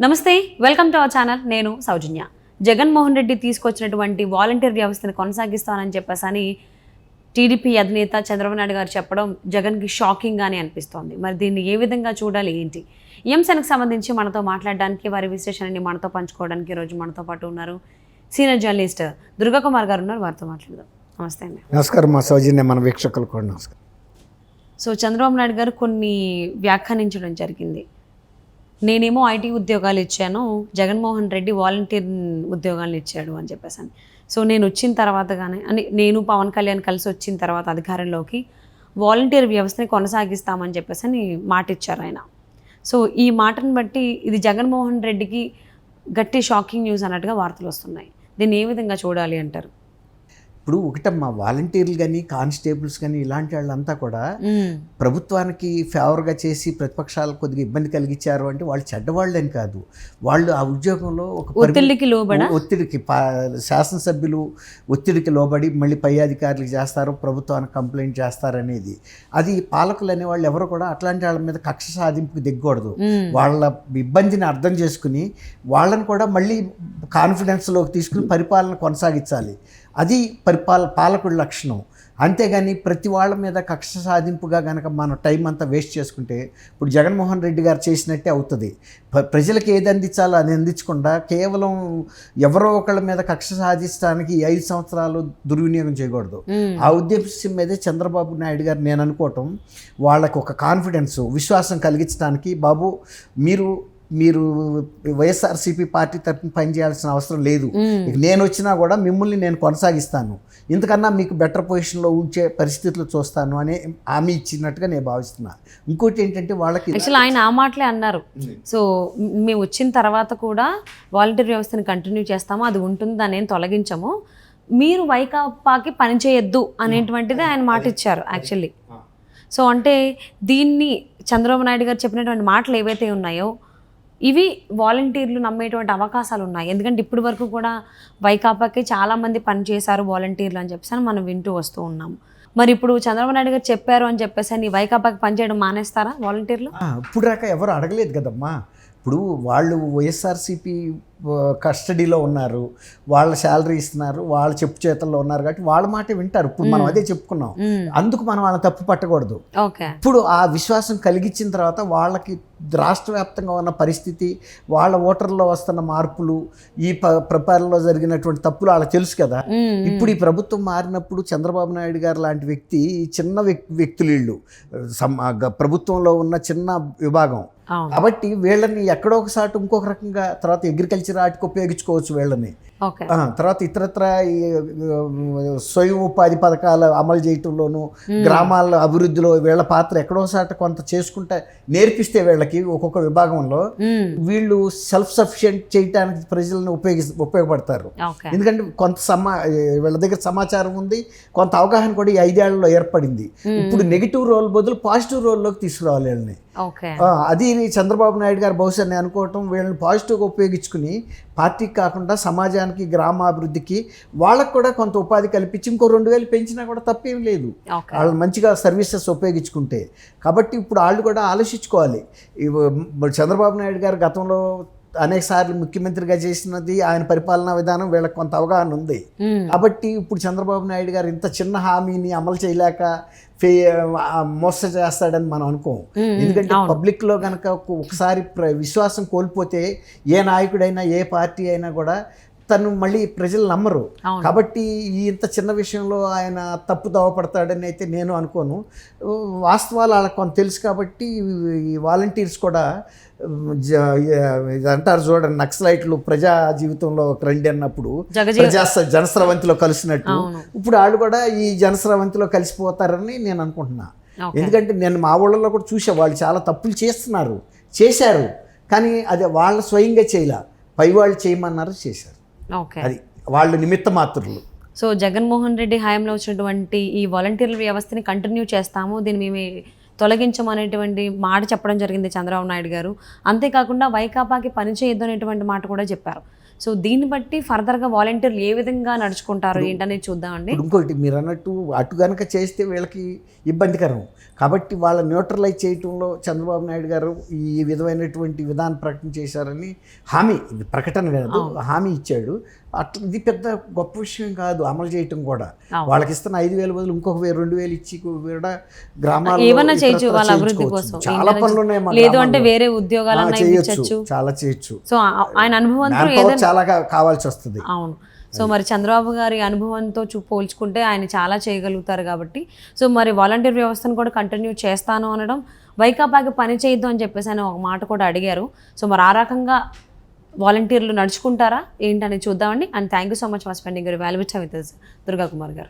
నమస్తే, welcome to our channel. నేను సౌజన్య. జగన్మోహన్ రెడ్డి తీసుకొచ్చినటువంటి వాలంటీర్ వ్యవస్థను కొనసాగిస్తానని చెప్పేసి టీడీపీ అధినేత చంద్రబాబు నాయుడు గారు చెప్పడం జగన్కి షాకింగ్గానే అనిపిస్తోంది. మరి దీన్ని ఏ విధంగా చూడాలి, ఏంటి ఈ అంశానికి సంబంధించి మనతో మాట్లాడడానికి, వారి విశ్లేషణని మనతో పంచుకోవడానికి ఈరోజు మనతో పాటు ఉన్నారు సీనియర్ జర్నలిస్ట్ దుర్గాకుమార్ గారు ఉన్నారు. వారితో మాట్లాడదాం. నమస్తే అండి. నమస్కారం మా సౌజన్య, మన వీక్షకులు కూడా నమస్కారం. సో చంద్రబాబు నాయుడు గారు కొన్ని వ్యాఖ్యానించడం జరిగింది. నేనేమో ఐటీ ఉద్యోగాలు ఇచ్చాను, జగన్మోహన్ రెడ్డి వాలంటీర్ ఉద్యోగాలు ఇచ్చాడు అని చెప్పేసి. సో నేను వచ్చిన తర్వాత కానీ అని నేను పవన్ కళ్యాణ్ కలిసి వచ్చిన తర్వాత అధికారంలోకి వాలంటీర్ వ్యవస్థని కొనసాగిస్తామని చెప్పేసి మాట ఇచ్చారు ఆయన. సో ఈ మాటను బట్టి ఇది జగన్మోహన్ రెడ్డికి గట్టి షాకింగ్ న్యూస్ అన్నట్టుగా వార్తలు వస్తున్నాయి. దీన్ని ఏ విధంగా చూడాలి అంటారు? ఇప్పుడు ఒకటమ్మా, వాలంటీర్లు కానీ కానిస్టేబుల్స్ కానీ ఇలాంటి వాళ్ళంతా కూడా ప్రభుత్వానికి ఫేవర్గా చేసి ప్రతిపక్షాలు కొద్దిగా ఇబ్బంది కలిగించారు అంటే వాళ్ళు చెడ్డవాళ్ళని కాదు. వాళ్ళు ఆ ఉద్యోగంలో ఒక ఒత్తిడికి శాసనసభ్యులు ఒత్తిడికి లోబడి మళ్ళీ పై అధికారులకు చేస్తారు, ప్రభుత్వానికి కంప్లైంట్ చేస్తారనేది. అది పాలకులు అనేవాళ్ళు ఎవరు కూడా అట్లాంటి వాళ్ళ మీద కక్ష సాధింపుకి దిగకూడదు. వాళ్ళ ఇబ్బందిని అర్థం చేసుకుని వాళ్ళని కూడా మళ్ళీ కాన్ఫిడెన్స్లోకి తీసుకుని పరిపాలన కొనసాగించాలి. అది పాలకుడి లక్షణం. అంతేగాని ప్రతి వాళ్ళ మీద కక్ష సాధింపుగా కనుక మన టైం అంతా వేస్ట్ చేసుకుంటే ఇప్పుడు జగన్మోహన్ రెడ్డి గారు చేసినట్టే అవుతుంది. ప్రజలకు ఏది అందించాలో అది అందించకుండా కేవలం ఎవరో ఒకళ్ళ మీద కక్ష సాధించడానికి 5 సంవత్సరాలు దుర్వినియోగం చేయకూడదు. ఆ ఉద్దేశం మీదే చంద్రబాబు నాయుడు గారు నేను అనుకోవటం, వాళ్ళకు ఒక కాన్ఫిడెన్స్, విశ్వాసం కలిగించడానికి, బాబు మీరు వైఎస్ఆర్సీపీ పార్టీ తరఫున పనిచేయాల్సిన అవసరం లేదు, నేను వచ్చినా కూడా మిమ్మల్ని నేను కొనసాగిస్తాను, ఇంతకన్నా మీకు బెటర్ పొజిషన్లో ఉంచే పరిస్థితులు చూస్తాను అనే హామీ ఇచ్చినట్టుగా నేను భావిస్తున్నా. ఇంకోటి ఏంటంటే వాళ్ళకి యాక్చువల్లీ ఆయన ఆ మాటలే అన్నారు. సో మేము వచ్చిన తర్వాత కూడా వాలంటీర్ వ్యవస్థని కంటిన్యూ చేస్తాము, అది ఉంటుంది, దాన్ని ఏం తొలగించము, మీరు వైకాపాకి పనిచేయొద్దు అనేటువంటిది ఆయన మాట ఇచ్చారు యాక్చువల్లీ. సో అంటే దీన్ని చంద్రబాబు నాయుడు గారు చెప్పినటువంటి మాటలు ఏవైతే ఉన్నాయో ఇవి వాలంటీర్లు నమ్మేటువంటి అవకాశాలు ఉన్నాయి. ఎందుకంటే ఇప్పటి వరకు కూడా వైకాపాకి చాలామంది పనిచేశారు వాలంటీర్లు అని చెప్పేసి మనం వింటూ వస్తూ ఉన్నాము. మరి ఇప్పుడు చంద్రబాబు నాయుడు గారు చెప్పారు అని చెప్పేసి వైకాపాకి పనిచేయడం మానేస్తారా వాలంటీర్లు? ఇప్పుడు దాకా ఎవరు అడగలేదు కదమ్మా. ఇప్పుడు వాళ్ళు వైఎస్ఆర్సీపీ కస్టడీలో ఉన్నారు, వాళ్ళ శాలరీ ఇస్తున్నారు, వాళ్ళ చెప్పు చేతల్లో ఉన్నారు కాబట్టి వాళ్ళ మాట వింటారు. ఇప్పుడు మనం అదే చెప్పుకున్నాం, అందుకు మనం వాళ్ళని తప్పు పట్టకూడదు. ఇప్పుడు ఆ విశ్వాసం కలిగించిన తర్వాత వాళ్ళకి రాష్ట్ర వ్యాప్తంగా ఉన్న పరిస్థితి, వాళ్ళ ఓటర్లో వస్తున్న మార్పులు, ఈ పరిపాలనలో జరిగినటువంటి తప్పులు వాళ్ళకి తెలుసు కదా. ఇప్పుడు ఈ ప్రభుత్వం మారినప్పుడు చంద్రబాబు నాయుడు గారు లాంటి వ్యక్తి, చిన్న వ్యక్తులు వీళ్ళు ప్రభుత్వంలో ఉన్న చిన్న విభాగం కాబట్టి వీళ్ళని ఎక్కడో ఒకసారి ఇంకొక రకంగా తర్వాత అగ్రికల్చర్ ఆర్ట్కి ఉపయోగించుకోవచ్చు వీళ్ళని. తర్వాత ఇతరత్ర స్వయం ఉపాధి పథకాలు అమలు చేయటంలోనూ, గ్రామాల అభివృద్ధిలో వీళ్ళ పాత్ర ఎక్కడోసారి కొంత చేసుకుంటే నేర్పిస్తే వీళ్ళకి ఒక్కొక్క విభాగంలో వీళ్ళు సెల్ఫ్ సఫిషియెంట్ చేయడానికి ప్రజలను ఉపయోగపడతారు. ఎందుకంటే కొంత వీళ్ళ దగ్గర సమాచారం ఉంది, కొంత అవగాహన కూడా ఈ 5 ఏళ్లలో ఏర్పడింది. ఇప్పుడు నెగిటివ్ రోల్ బదులు పాజిటివ్ రోల్లోకి తీసుకురావాలి వీళ్ళని. అది చంద్రబాబు నాయుడు గారు బహుశా నేను అనుకోవటం, వీళ్ళని పాజిటివ్గా ఉపయోగించుకుని పార్టీకి కాకుండా సమాజానికి, గ్రామాభివృద్ధికి వాళ్ళకు కూడా కొంత ఉపాధి కల్పించి ఇంకో 2000 పెంచినా కూడా తప్పేం లేదు, వాళ్ళు మంచిగా సర్వీసెస్ ఉపయోగించుకుంటే. కాబట్టి ఇప్పుడు వాళ్ళు కూడా ఆలోచించుకోవాలి. చంద్రబాబు నాయుడు గారు గతంలో అనేక సార్లు ముఖ్యమంత్రిగా చేసినది, ఆయన పరిపాలనా విధానం వీళ్ళకి కొంత అవగాహన ఉంది. కాబట్టి ఇప్పుడు చంద్రబాబు నాయుడు గారు ఇంత చిన్న హామీని అమలు చేయలేక మోసం చేస్తాడని మనం అనుకోం. ఎందుకంటే పబ్లిక్లో కనుక ఒకసారి విశ్వాసం కోల్పోతే ఏ నాయకుడైనా, ఏ పార్టీ అయినా కూడా తను మళ్ళీ ప్రజలు నమ్మరు. కాబట్టి ఈ ఇంత చిన్న విషయంలో ఆయన తప్పు దోవపడతాడని అయితే నేను అనుకోను. వాస్తవాలు వాళ్ళకి కొంత తెలుసు కాబట్టి ఈ వాలంటీర్స్ కూడా అంటారు చూడండి, నక్సలైట్లు ప్రజా జీవితంలో రండి అన్నప్పుడు జనస్రవంతిలో కలిసినట్టు ఇప్పుడు వాళ్ళు కూడా ఈ జనస్రవంతిలో కలిసిపోతారని నేను అనుకుంటున్నా. ఎందుకంటే నేను మా ఊళ్ళలో కూడా చూసా, వాళ్ళు చాలా తప్పులు చేశారు కానీ అది వాళ్ళ స్వయంగా చేయలే, పై వాళ్ళు చేయమన్నారు, చేశారు. అది వాళ్ళు నిమిత్త మాత్రులు. సో జగన్మోహన్ రెడ్డి హయాంలో వచ్చినటువంటి ఈ వాలంటీర్ల వ్యవస్థని కంటిన్యూ చేస్తాము, దీన్ని మేము తొలగించమనేటువంటి మాట చెప్పడం జరిగింది చంద్రబాబు నాయుడు గారు. అంతేకాకుండా వైకాపాకి పనిచేయొద్దు అనేటువంటి మాట కూడా చెప్పారు. సో దీన్ని బట్టి ఫర్దర్గా వాలంటీర్లు ఏ విధంగా నడుచుకుంటారు ఏంటనేది చూద్దామండి. ఇప్పుడు ఇంకోటి మీరు అన్నట్టు అటు కనుక చేస్తే వీళ్ళకి ఇబ్బందికరం కాబట్టి వాళ్ళ న్యూట్రలైజ్ చేయటంలో చంద్రబాబు నాయుడు గారు ఈ విధమైనటువంటి విధాన ప్రకటన చేశారని హామీ, ఇది ప్రకటన కాదు, హామీ ఇచ్చాడు. అట్లా ఇది పెద్ద గొప్ప విషయం కాదు అమలు చేయటం కూడా. వాళ్ళకి ఇస్తున్న 5,000 బదులు ఇంకొక 2,000 ఇచ్చి కూడా గ్రామాల్లో ఏమన్నా చేయొచ్చు వాళ్ళ అభివృద్ధి కోసం. చాలా పనులు ఉన్నాయి మా లేదు అంటే గ్రామాల్లో. వేరే ఉద్యోగాలన్నా ఇప్పించచ్చు. చాలా చేయొచ్చు. సో ఆయన అనుభవంతో Manpower చాలా కావాల్సి వస్తుంది. అవును. సో మరి చంద్రబాబు గారి అనుభవంతో పోల్చుకుంటే ఆయన చాలా చేయగలుగుతారు కాబట్టి సో మరి వాలంటీర్ వ్యవస్థను కూడా కంటిన్యూ చేస్తాను అనడం, వైకాపాకి పని చేయొద్దు అని చెప్పేసి ఆయన ఒక మాట కూడా అడిగారు. సో మరి ఆ రకంగా వాలంటీర్లు నడుచుకుంటారా ఏంటని చూద్దామండి. And thank you so much for spending your valuable time with us, Durga Kumar గారు.